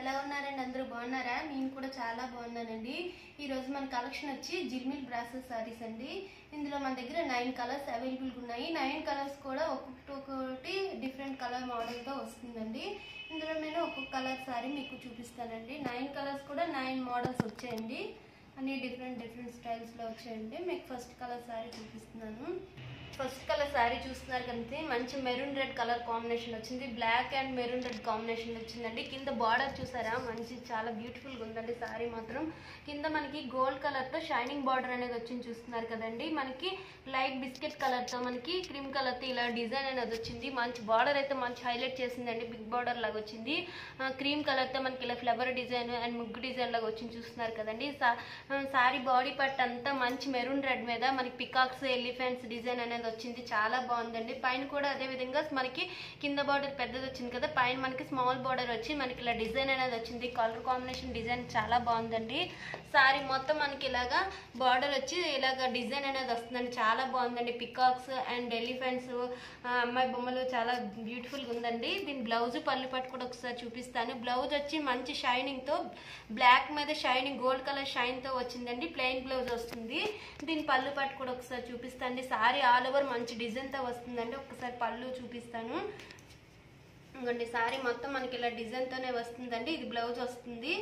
ఎలా ఉన్నారండి? అందరూ బాగున్నారా? నేను కూడా చాలా బాగున్నానండి. ఈ రోజు మన కలెక్షన్ వచ్చి జిల్మిల్ బ్రాసెస్ సారీస్ అండి. ఇందులో మన దగ్గర 9 కలర్స్ అవైలబుల్ ఉన్నాయి. 9 కలర్స్ కూడా ఒక్కొక్కటి డిఫరెంట్ కలర్ మోడల్ తో వస్తుందండి. ఇందులో నేను ఒక్కొక్క కలర్ సారీ మీకు చూపిస్తానండి. 9 కలర్స్ కూడా 9 మోడల్స్ వచ్చాయండి. అన్ని డిఫరెంట్ స్టైల్స్ లో వచ్చాయండి. మీకు ఫస్ట్ కలర్ సారీ చూపిస్తున్నాను. ఫస్ట్ కలర్ సారీ చూస్తున్నారు కంటే మంచి మెరూన్ రెడ్ కలర్ కాంబినేషన్ వచ్చింది. Black and maroon red combination వచ్చిందండి. కింద బార్డర్ చూసారా, మంచి చాలా బ్యూటిఫుల్ గా ఉందండి. సారీ మాత్రం కింద మనకి గోల్డ్ కలర్ తో షైనింగ్ బార్డర్ అనేది వచ్చింది చూస్తున్నారు కదండి. మనకి లైట్ బిస్కెట్ కలర్ తో మనకి క్రీమ్ కలర్ తో ఇలా డిజైన్ అనేది వచ్చింది. మంచి బార్డర్ అయితే మంచి హైలైట్ చేసిందండి. బిగ్ బార్డర్ లాగా వచ్చింది. క్రీమ్ కలర్ తో మనకి ఇలా ఫ్లవర్ డిజైన్ అండ్ ముగ్గు డిజైన్ లాగా వచ్చింది చూస్తున్నారు కదండి. సారీ బాడీ పార్ట్ అంతా మంచి మెరూన్ రెడ్ మీద మనకి పికాక్స్ ఎలిఫెంట్స్ డిజైన్ అనేది వచ్చింది. చాలా బాగుందండి. పైన కూడా అదే విధంగా మనకి కింద బార్డర్ పెద్దది వచ్చింది కదా, పైన మనకి స్మాల్ బార్డర్ వచ్చి మనకి ఇలా డిజైన్ అనేది వచ్చింది. కలర్ కాంబినేషన్ డిజైన్ చాలా బాగుందండి. సారీ మొత్తం మనకి ఇలాగా బార్డర్ వచ్చి ఇలాగ డిజైన్ అనేది వస్తుందండి. చాలా బాగుందండి. పికాక్స్ అండ్ ఎలిఫెంట్స్ అమ్మాయి బొమ్మలు చాలా బ్యూటిఫుల్ గా ఉందండి. దీని బ్లౌజ్ పళ్ళు పట్టు కూడా ఒకసారి చూపిస్తాను. బ్లౌజ్ వచ్చి మంచి షైనింగ్ తో బ్లాక్ మీద షైనింగ్ గోల్డ్ కలర్ షైన్ తో వచ్చిందండి. ప్లెయిన్ బ్లౌజ్ వస్తుంది. దీని పళ్ళు పట్టు కూడా ఒకసారి చూపిస్తాండి. సారీ ఆల్ ఓవర్ మంచి డిజైన్ తో వస్తుందండి. ఒకసారి పళ్ళు చూపిస్తాను. ఇంకోండి సారీ మొత్తం మనకి ఇలా డిజైన్ తోనే వస్తుందండి. ఇది బ్లౌజ్ వస్తుంది.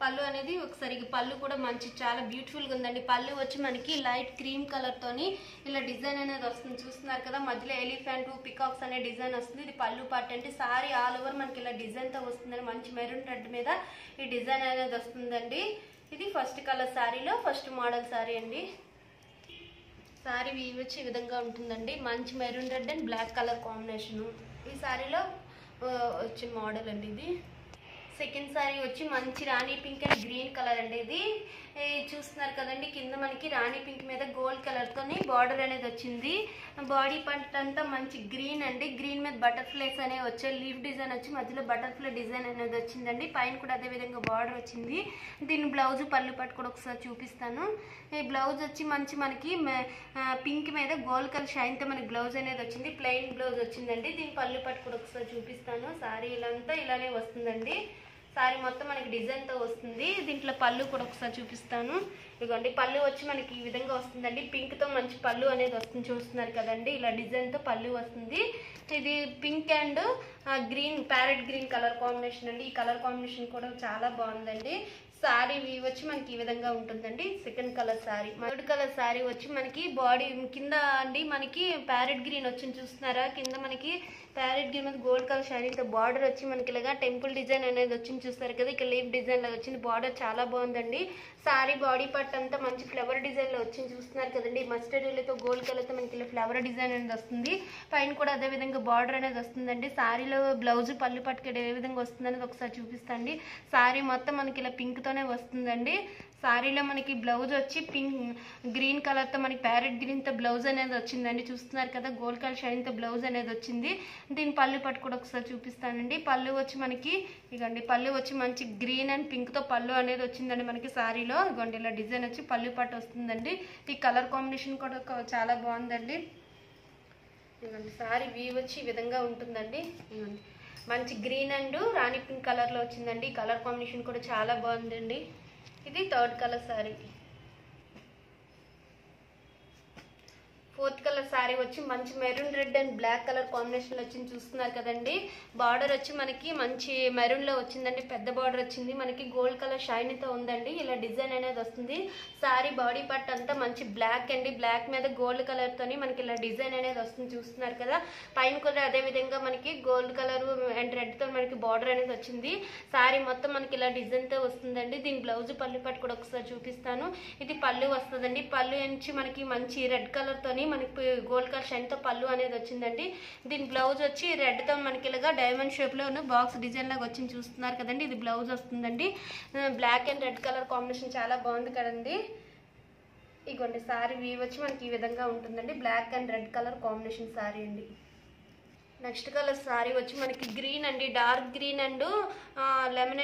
పళ్ళు అనేది ఒకసారి పళ్ళు కూడా మంచి చాలా బ్యూటిఫుల్ గా ఉందండి. పళ్ళు వచ్చి మనకి లైట్ క్రీమ్ కలర్ తోని ఇలా డిజైన్ అనేది వస్తుంది చూస్తున్నారు కదా. మధ్యలో ఎలిఫెంట్ పికాక్స్ అనే డిజైన్ వస్తుంది. ఇది పళ్ళు పార్ట్ అంటే సారీ ఆల్ ఓవర్ మనకి ఇలా డిజైన్ తో వస్తుందండి. మంచి మెరూన్ రెడ్ మీద ఈ డిజైన్ అనేది వస్తుందండి. ఇది ఫస్ట్ కలర్ సారీలో ఫస్ట్ మోడల్ సారీ అండి. సారీ వీవ్ వచ్చి ఈ విధంగా ఉంటుందండి. మంచి maroon red and black colour combination ఈ సారీలో వచ్చిన మోడల్ అండి. ఇది సెకండ్ సారీ వచ్చి మంచి రాణి పింక్ అండ్ గ్రీన్ కలర్ అండి. ఇది చూస్తున్నారు కదండి. కింద మనకి రాణి పింక్ మీద గోల్డ్ కలర్ తోని బార్డర్ అనేది వచ్చింది. బాడీ పార్ట్ అంతా మంచి గ్రీన్ అండి. గ్రీన్ మీద బటర్ఫ్లైస్ అనేవి వచ్చాయి. లీఫ్ డిజైన్ వచ్చి మధ్యలో బటర్ఫ్లై డిజైన్ అనేది వచ్చిందండి. పైన కూడా అదే విధంగా బార్డర్ వచ్చింది. దీని బ్లౌజ్ పళ్ళు పట్టు కూడా ఒకసారి చూపిస్తాను. ఈ బ్లౌజ్ వచ్చి మంచి మనకి పింక్ మీద గోల్డ్ కలర్ షైన్ తో మనకి బ్లౌజ్ అనేది వచ్చింది. ప్లెయిన్ బ్లౌజ్ వచ్చిందండి. దీని పళ్ళు పట్టు కూడా ఒకసారి చూపిస్తాను. సారీ ఇలాంతా ఇలానే వస్తుందండి. సారీ మొత్తం మనకి డిజైన్ తో వస్తుంది. దీంట్లో పళ్ళు కూడా ఒకసారి చూపిస్తాను. ఇదిగోండి పళ్ళు వచ్చి మనకి ఈ విధంగా వస్తుందండి. పింక్ తో మంచి పళ్ళు అనేది వస్తుంది చూస్తున్నారు కదండి. ఇలా డిజైన్ తో పళ్ళు వస్తుంది. ఇది pink and green parrot green colour combination అండి. ఈ కలర్ కాంబినేషన్ కూడా చాలా బాగుందండి. సారీ వీవ్ వచ్చి మనకి ఈ విధంగా ఉంటుందండి. Second colour sorry. Third colour sari వచ్చి మనకి బాడీ కింద అండి మనకి ప్యారెట్ గ్రీన్ వచ్చింది చూస్తున్నారా. కింద మనకి ప్యారెట్ గ్రీన్ మీద గోల్డ్ కలర్ షైనింగ్ తో బార్డర్ వచ్చి మనకి ఇలాగా టెంపుల్ డిజైన్ అనేది వచ్చింది చూస్తారు కదా. ఇక్కడ లీఫ్ డిజైన్ లాగా వచ్చింది. బార్డర్ చాలా బాగుందండి. సారీ బాడీ పార్ట్ అంతా మంచి ఫ్లవర్ డిజైన్ లో వచ్చింది చూస్తున్నారు కదండి. మస్టర్డ్ ఎల్లో తో గోల్డ్ కలర్ తో మనకి ఇలా ఫ్లవర్ డిజైన్ అనేది వస్తుంది. పైన కూడా అదే విధంగా బార్డర్ అనేది వస్తుందండి. సారీలో బ్లౌజ్ పళ్ళు పట్టుకు ఏ విధంగా వస్తుంది అనేది ఒకసారి చూపిస్తాండి. సారీ మొత్తం మనకి ఇలా పింక్ తోనే వస్తుందండి. సారీలో మనకి బ్లౌజ్ వచ్చి పింక్ గ్రీన్ కలర్ తో మనకి ప్యారెట్ గ్రీన్ తో బ్లౌజ్ అనేది వచ్చిందండి. చూస్తున్నారు కదా గోల్డ్ కలర్ షైన్ తో బ్లౌజ్ అనేది వచ్చింది. దీని పళ్ళు పట్టు కూడా ఒకసారి చూపిస్తానండి. పళ్ళు వచ్చి మనకి ఇగండి పళ్ళు వచ్చి మంచి గ్రీన్ అండ్ పింక్ తో పళ్ళు అనేది వచ్చిందండి మనకి సారీలో. ఇగోండి ఇలా డిజైన్ వచ్చి పళ్ళు పట్టు వస్తుందండి. ఈ కలర్ కాంబినేషన్ కూడా చాలా బాగుందండి. ఇగోండి సారీ వీవ్ వచ్చి ఈ విధంగా ఉంటుందండి. ఇగోండి మంచి green and rani pink colour లో వచ్చిందండి. కలర్ కాంబినేషన్ కూడా చాలా బాగుందండి. ఇది third colour sari. Fourth colour sari వచ్చి మంచి maroon red and black colour combination వచ్చింది చూస్తున్నారు కదండి. బార్డర్ వచ్చి మనకి మంచి మెరూన్ లో వచ్చిందండి. పెద్ద బార్డర్ వచ్చింది. మనకి గోల్డ్ కలర్ షైన్ తో ఉందండి. ఇలా డిజైన్ అనేది వస్తుంది. సారీ బాడీ పార్ట్ అంతా మంచి బ్లాక్ అండి. బ్లాక్ మీద గోల్డ్ కలర్ తోని మనకి ఇలా డిజైన్ అనేది వస్తుంది చూస్తున్నారు కదా. పైన కూడా అదే విధంగా మనకి గోల్డ్ కలర్ అండ్ రెడ్ తో మనకి బార్డర్ అనేది వచ్చింది. సారీ మొత్తం మనకి ఇలా డిజైన్ తో వస్తుందండి. దీని బ్లౌజ్ పళ్ళు పట్టు కూడా ఒకసారి చూపిస్తాను. ఇది పళ్ళు వస్తుందండి. పళ్ళు నుంచి మనకి మంచి రెడ్ కలర్ తోని మనకి గోల్డ్ కలర్ షైన్ తో పళ్ళు అనేది వచ్చిందండి. దీని బ్లౌజ్ వచ్చి రెడ్ తో మనకి ఇలాగా డైమండ్ షేప్ లో బాక్స్ డిజైన్ లాగా వచ్చింది చూస్తున్నారు కదండి. ఇది బ్లౌజ్ వస్తుందండి. Black and red colour combination చాలా బాగుంది కదండి. ఇగోండి సారీ వీవ్ వచ్చి మనకి ఈ విధంగా ఉంటుందండి. Black and red colour combination sari అండి. నెక్స్ట్ కలర్ సారీ వచ్చి మనకి గ్రీన్ అండి, dark green and lemon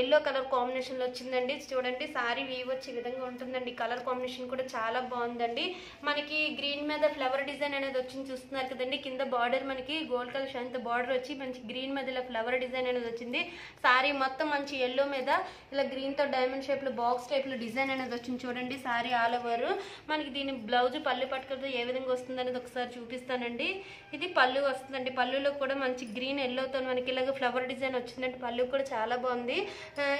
yellow colour కాంబినేషన్లో వచ్చిందండి. చూడండి సారీ వీవ్ వచ్చి ఈ విధంగా ఉంటుందండి. కలర్ కాంబినేషన్ కూడా చాలా బాగుందండి. మనకి గ్రీన్ మీద ఫ్లవర్ డిజైన్ అనేది వచ్చింది చూస్తున్నారు కదండి. కింద బార్డర్ మనకి గోల్డ్ కలర్ షైన్తో బార్డర్ వచ్చి మంచి గ్రీన్ మీద ఇలా ఫ్లవర్ డిజైన్ అనేది వచ్చింది. సారీ మొత్తం మంచి ఎల్లో మీద ఇలా గ్రీన్తో డైమండ్ షేప్లో బాక్స్ టైప్లో డిజైన్ అనేది వచ్చింది చూడండి. సారీ ఆల్ ఓవర్ మనకి దీని బ్లౌజ్ పళ్ళు పట్టుకుంటే ఏ విధంగా వస్తుంది అనేది ఒకసారి చూపిస్తానండి. ఇది పళ్ళు వస్తుందండి. పళ్ళులో కూడా మంచి గ్రీన్ ఎల్లోతో మనకి ఇలాగ ఫ్లవర్ డిజైన్ వచ్చిందండి. పళ్ళు కూడా చాలా బాగుంది.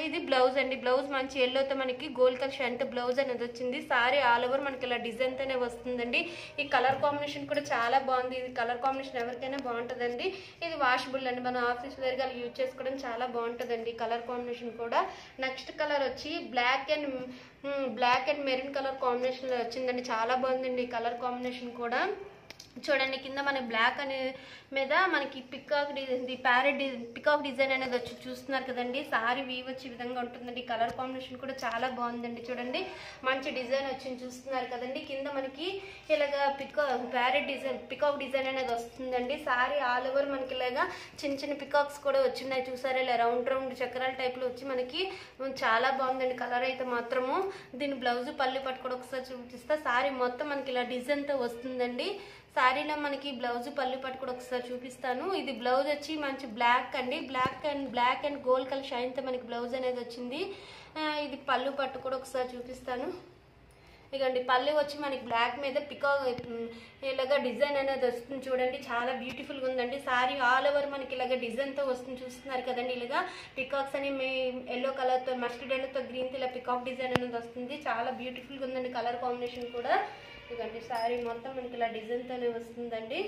ఇది బ్లౌజ్ అండి. బ్లౌజ్ మంచి ఎల్లోతో మనకి గోల్డ్ కలర్ షైన్తో బ్లౌజ్ అనేది వచ్చింది. సారీ ఆల్ ఓవర్ మనకి ఇలా డిజైన్తోనే వస్తుందండి. ఈ కలర్ కాంబినేషన్ కూడా చాలా బాగుంది. ఇది కలర్ కాంబినేషన్ ఎవరికైనా బాగుంటుందండి. ఇది వాషబుల్ అండి, మన ఆఫీస్ వేర్గా యూజ్ చేసుకోవడం చాలా బాగుంటుందండి కలర్ కాంబినేషన్ కూడా. నెక్స్ట్ కలర్ వచ్చి బ్లాక్ అండ్ మెరూన్ కలర్ కాంబినేషన్లో వచ్చిందండి. చాలా బాగుందండి ఈ కలర్ కాంబినేషన్ కూడా. చూడండి కింద మన బ్లాక్ అనే మీద మనకి పికాక్ డిజైన్ అనేది వచ్చి చూస్తున్నారు కదండి. సారీ వీవ్ వచ్చి ఈ విధంగా ఉంటుందండి. కలర్ కాంబినేషన్ కూడా చాలా బాగుందండి. చూడండి మంచి డిజైన్ వచ్చింది చూస్తున్నారు కదండి. కింద మనకి ఇలాగా పికాక్ డిజైన్ అనేది వస్తుందండి. సారీ ఆల్ ఓవర్ మనకి ఇలాగా చిన్న చిన్న పికాక్స్ కూడా వచ్చినాయి చూసారా, ఇలా రౌండ్ చక్రాల టైప్లో వచ్చి మనకి చాలా బాగుందండి కలర్ అయితే మాత్రము. దీని బ్లౌజ్ పళ్ళు పట్టు కూడా ఒకసారి చూపిస్తా. సారీ మొత్తం మనకి ఇలా డిజైన్తో వస్తుందండి. సారీలో మనకి బ్లౌజ్ పళ్ళు పట్టు కూడా ఒకసారి చూపిస్తాను. ఇది బ్లౌజ్ వచ్చి మంచి బ్లాక్ అండి, బ్లాక్ అండ్ గోల్డ్ కలర్ షైన్తో మనకి బ్లౌజ్ అనేది వచ్చింది. ఇది పళ్ళు పట్టు కూడా ఒకసారి చూపిస్తాను. ఇకండి పళ్ళు వచ్చి మనకి బ్లాక్ మీద ఇలాగా డిజైన్ అనేది వస్తుంది చూడండి. చాలా బ్యూటిఫుల్గా ఉందండి. సారీ ఆల్ ఓవర్ మనకి ఇలాగ డిజైన్తో వస్తుంది చూస్తున్నారు కదండి. ఇలాగా పికాక్స్ అని ఎల్లో కలర్తో మస్టర్డ్ ఎల్లోతో గ్రీన్తో ఇలా పికాక్ డిజైన్ అనేది వస్తుంది. చాలా బ్యూటిఫుల్గా ఉందండి కలర్ కాంబినేషన్ కూడా. ఇదండి సారీ మొత్తం మనకి ఇలా డిజైన్తోనే వస్తుందండి.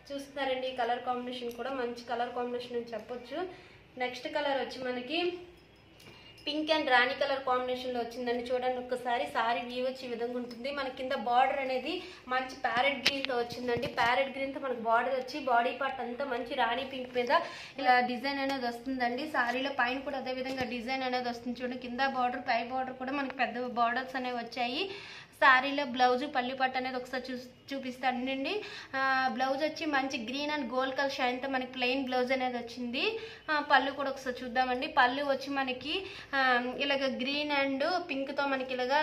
చూస్తున్నారండి ఈ కలర్ కాంబినేషన్ కూడా మంచి కలర్ కాంబినేషన్ అని చెప్పొచ్చు. నెక్స్ట్ కలర్ వచ్చి మనకి పింక్ అండ్ రాణి కలర్ కాంబినేషన్లో వచ్చిందండి. చూడండి ఒక్కసారి సారీ వ్యూ వచ్చి ఈ విధంగా ఉంటుంది. మన కింద బార్డర్ అనేది మంచి ప్యారెట్ గ్రీన్తో వచ్చిందండి. ప్యారెట్ గ్రీన్తో మనకి బార్డర్ వచ్చి బాడీ పార్ట్ అంతా మంచి రాణి పింక్ మీద ఇలా డిజైన్ అనేది వస్తుందండి. సారీలో పైన కూడా అదే విధంగా డిజైన్ అనేది వస్తుంది చూడండి. కింద బార్డర్ పై బార్డర్ కూడా మనకి పెద్ద బార్డర్స్ అనేవి వచ్చాయి. సారీలో బ్లౌజ్ పల్లి పట్టు అనేది ఒకసారి చూపిస్తానండి. బ్లౌజ్ వచ్చి మంచి గ్రీన్ అండ్ గోల్డ్ కలర్ షైన్తో మనకి ప్లెయిన్ బ్లౌజ్ అనేది వచ్చింది. పళ్ళు కూడా ఒకసారి చూద్దామండి. పళ్ళు వచ్చి మనకి ఇలాగ గ్రీన్ అండ్ పింక్తో మనకి ఇలాగా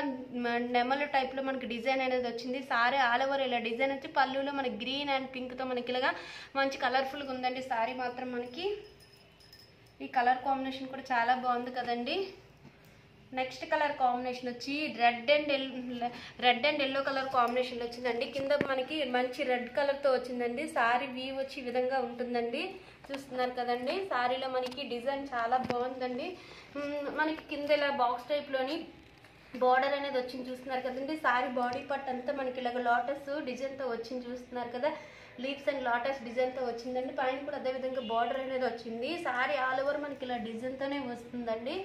నెమల టైప్లో మనకి డిజైన్ అనేది వచ్చింది. సారీ ఆల్ ఓవర్ ఇలా డిజైన్ వచ్చి పళ్ళులో మనకి గ్రీన్ అండ్ పింక్తో మనకి ఇలాగా మంచి కలర్ఫుల్గా ఉందండి. సారీ మాత్రం మనకి ఈ కలర్ కాంబినేషన్ కూడా చాలా బాగుంది కదండి. నెక్స్ట్ కలర్ కాంబినేషన్ వచ్చి రెడ్ అండ్ ఎల్లో కలర్ కాంబినేషన్లో వచ్చిందండి. కింద మనకి మంచి రెడ్ కలర్తో వచ్చిందండి. సారీ వీవ్ వచ్చి ఈ విధంగా ఉంటుందండి. చూస్తున్నారు కదండి. సారీలో మనకి డిజైన్ చాలా బాగుందండి. మనకి కింద ఇలా బాక్స్ టైప్లోని బార్డర్ అనేది వచ్చింది చూస్తున్నారు కదండి. సారీ బాడీ పార్ట్ అంతా మనకి ఇలాగ లోటస్ డిజైన్తో వచ్చింది చూస్తున్నారు కదా. లీవ్స్ అండ్ లోటస్ డిజైన్తో వచ్చిందండి. పైన కూడా అదేవిధంగా బార్డర్ అనేది వచ్చింది. సారీ ఆల్ ఓవర్ మనకి ఇలా డిజైన్తోనే వస్తుందండి.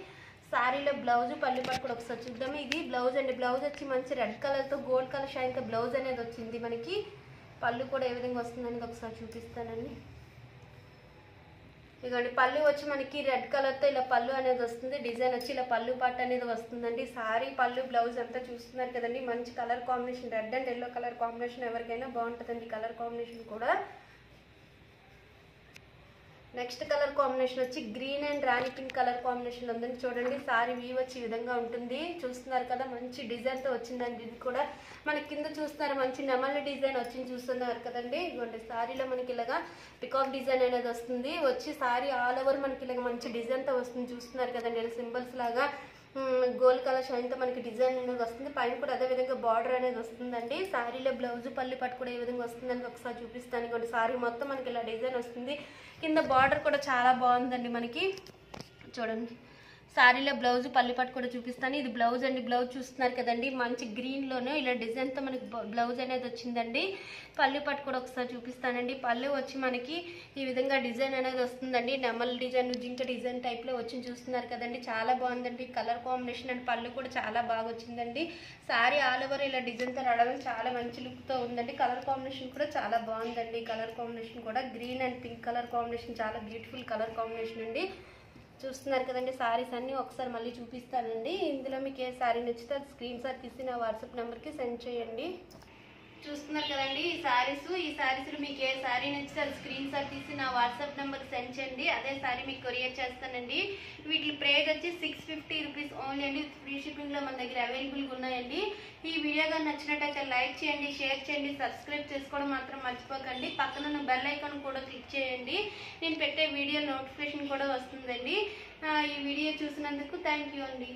సారీలో బ్లౌజ్ పల్లి పట్టు కూడా ఒకసారి చూద్దాము. ఇది బ్లౌజ్ అండి. బ్లౌజ్ వచ్చి మంచి రెడ్ కలర్తో గోల్డ్ కలర్ షైన్తో బ్లౌజ్ అనేది వచ్చింది మనకి. పళ్ళు కూడా ఏ విధంగా వస్తుందని ఒకసారి చూపిస్తానండి. ఇదిగోండి పళ్ళు వచ్చి మనకి రెడ్ కలర్తో ఇలా పళ్ళు అనేది వస్తుంది. డిజైన్ వచ్చి ఇలా పళ్ళు పార్ట్ అనేది వస్తుందండి. సారీ పళ్ళు బ్లౌజ్ అంతా చూస్తున్నారు కదండి. మంచి colour combination red and yellow colour combination ఎవరికైనా బాగుంటుందండి కలర్ కాంబినేషన్ కూడా. నెక్స్ట్ కలర్ కాంబినేషన్ వచ్చి green and rani pink colour combination ఉందండి. చూడండి సారీ వ్యూ వచ్చి ఈ విధంగా ఉంటుంది. చూస్తున్నారు కదా మంచి డిజైన్తో వచ్చిందండి. ఇది కూడా మనకి కింద చూస్తున్నారు మంచి నెమలి డిజైన్ వచ్చింది చూస్తున్నారు కదండి. ఇదిగోండి సారీలో మనకి ఇలాగా పికాక్ డిజైన్ అనేది వస్తుంది. వచ్చి సారీ ఆల్ ఓవర్ మనకి ఇలాగ మంచి డిజైన్తో వస్తుంది చూస్తున్నారు కదండి. ఇలా సింబల్స్ లాగా గోల్డ్ కలర్ షైన్తో మనకి డిజైన్ అనేది వస్తుంది. పైన కూడా అదే విధంగా బార్డర్ అనేది వస్తుందండి. సారీలో బ్లౌజ్ పల్లి పట్టు కూడా ఏ విధంగా వస్తుందని ఒకసారి చూపిస్తాను. ఇంకోటి సారీ మొత్తం మనకి ఇలా డిజైన్ వస్తుంది. కింద బార్డర్ కూడా చాలా బాగుందండి మనకి. చూడండి సారీలో బ్లౌజ్ పల్లి పట్టు కూడా చూపిస్తాను. ఇది బ్లౌజ్ అండి. బ్లౌజ్ చూస్తున్నారు కదండి మంచి గ్రీన్లోనే ఇలా డిజైన్తో మనకి బ్లౌజ్ అనేది వచ్చిందండి. పల్లి పట్టు కూడా ఒకసారి చూపిస్తానండి. పళ్ళు వచ్చి మనకి ఈ విధంగా డిజైన్ అనేది వస్తుందండి. నెమల్ డిజైన్ జింక డిజైన్ టైప్లో వచ్చి చూస్తున్నారు కదండి. చాలా బాగుందండి కలర్ కాంబినేషన్ అండ్ పళ్ళు కూడా చాలా బాగా వచ్చిందండి. సారీ ఆల్ ఓవర్ ఇలా డిజైన్తో రావడం చాలా మంచి లుక్తో ఉందండి. కలర్ కాంబినేషన్ కూడా చాలా బాగుందండి. కలర్ కాంబినేషన్ కూడా green and pink colour combination చాలా బ్యూటిఫుల్ కలర్ కాంబినేషన్ అండి. చూస్తున్నారు కదండి. సారీస్ అన్నీ ఒకసారి మళ్ళీ చూపిస్తానండి. ఇందులో మీకు ఏ సారీ నచ్చితే అది స్క్రీన్ షాట్ తీసి నా వాట్సాప్ నెంబర్కి సెండ్ చేయండి. చూస్తున్నారు కదండి ఈ శారీస్లో మీకు ఏ శారీ నచ్చితే అది స్క్రీన్ షాట్ తీసి నా వాట్సాప్ నెంబర్కి సెండ్ చేయండి. అదే శారీ మీకు కొరియర్ చేస్తానండి. వీటి ప్రైస్ వచ్చి 650 రూపీస్ ఓన్లీ అండి. ఫ్రీ షిప్పింగ్లో మన దగ్గర అవైలబుల్గా ఉన్నాయండి. ఈ వీడియో కానీ నచ్చినట్టయితే లైక్ చేయండి, షేర్ చేయండి, సబ్స్క్రైబ్ చేసుకోవడం మాత్రం మర్చిపోకండి. పక్కన ఉన్న బెల్ ఐకాన్ కూడా క్లిక్ చేయండి. నేను పెట్టే వీడియో నోటిఫికేషన్ కూడా వస్తుందండి. ఈ వీడియో చూసినందుకు థ్యాంక్ యూ అండి.